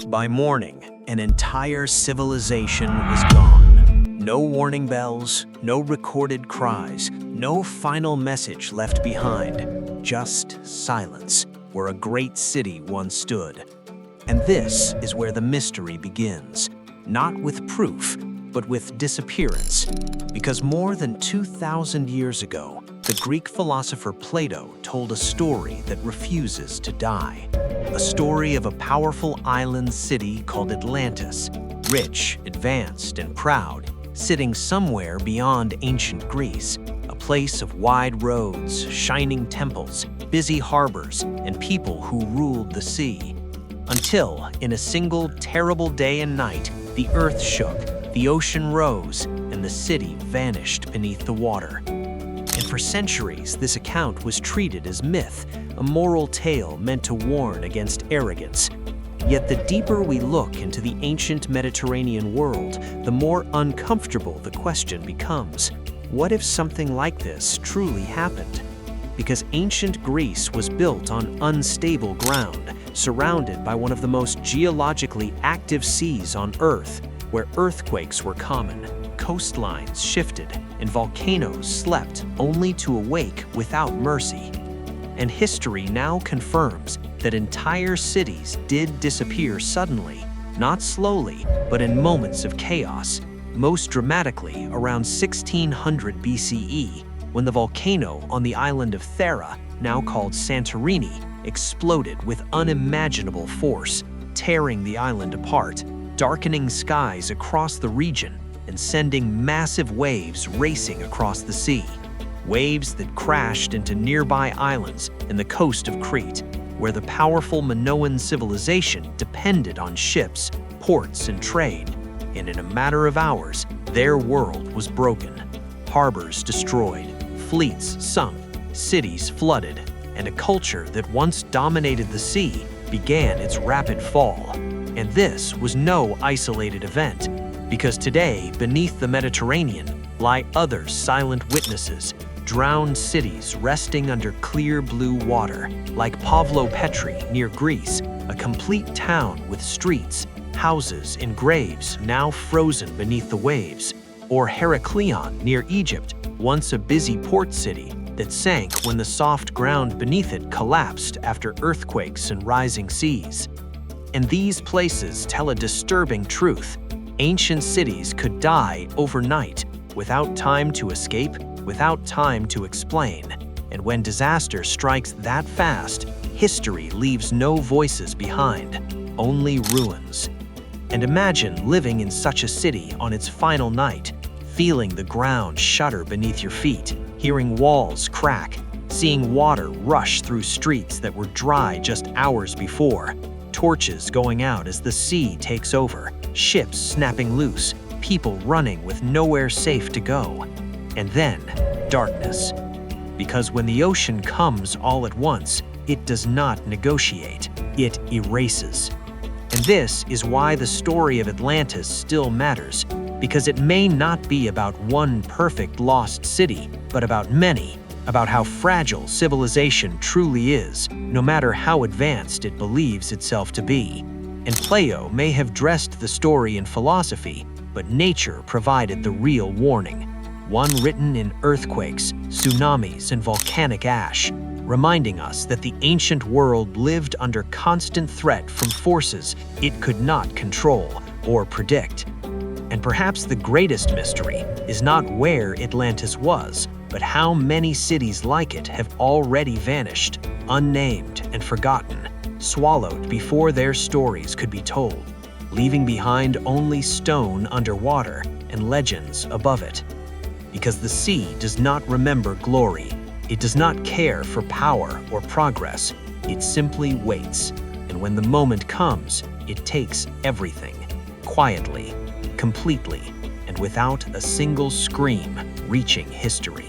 By morning, an entire civilization was gone. No warning bells, no recorded cries, no final message left behind. Just silence, where a great city once stood. And this is where the mystery begins. Not with proof, but with disappearance. Because more than 2,000 years ago, the Greek philosopher Plato told a story that refuses to die. A story of a powerful island city called Atlantis, rich, advanced, and proud, sitting somewhere beyond ancient Greece, a place of wide roads, shining temples, busy harbors, and people who ruled the sea. Until, in a single terrible day and night, the earth shook, the ocean rose, and the city vanished beneath the water. And for centuries, this account was treated as myth, a moral tale meant to warn against arrogance. Yet the deeper we look into the ancient Mediterranean world, the more uncomfortable the question becomes. What if something like this truly happened? Because ancient Greece was built on unstable ground, surrounded by one of the most geologically active seas on Earth, where earthquakes were common, coastlines shifted, and volcanoes slept only to awake without mercy. And history now confirms that entire cities did disappear suddenly, not slowly, but in moments of chaos, most dramatically around 1600 BCE, when the volcano on the island of Thera, now called Santorini, exploded with unimaginable force, tearing the island apart, darkening skies across the region, and sending massive waves racing across the sea. Waves that crashed into nearby islands and the coast of Crete, where the powerful Minoan civilization depended on ships, ports, and trade. And in a matter of hours, their world was broken. Harbors destroyed, fleets sunk, cities flooded, and a culture that once dominated the sea began its rapid fall. And this was no isolated event, because today, beneath the Mediterranean, lie other silent witnesses, drowned cities resting under clear blue water, like Pavlopetri near Greece, a complete town with streets, houses, and graves now frozen beneath the waves, or Heraklion near Egypt, once a busy port city that sank when the soft ground beneath it collapsed after earthquakes and rising seas. And these places tell a disturbing truth. Ancient cities could die overnight, without time to escape, without time to explain. And when disaster strikes that fast, history leaves no voices behind, only ruins. And imagine living in such a city on its final night, feeling the ground shudder beneath your feet, hearing walls crack, seeing water rush through streets that were dry just hours before, torches going out as the sea takes over, ships snapping loose, people running with nowhere safe to go. And then, darkness. Because when the ocean comes all at once, it does not negotiate, it erases. And this is why the story of Atlantis still matters, because it may not be about one perfect lost city, but about many, about how fragile civilization truly is, no matter how advanced it believes itself to be. And Plato may have dressed the story in philosophy, but nature provided the real warning, one written in earthquakes, tsunamis, and volcanic ash, reminding us that the ancient world lived under constant threat from forces it could not control or predict. And perhaps the greatest mystery is not where Atlantis was, but how many cities like it have already vanished, unnamed and forgotten, swallowed before their stories could be told, leaving behind only stone underwater and legends above it. Because the sea does not remember glory, it does not care for power or progress, it simply waits, and when the moment comes, it takes everything, quietly, completely, and without a single scream reaching history.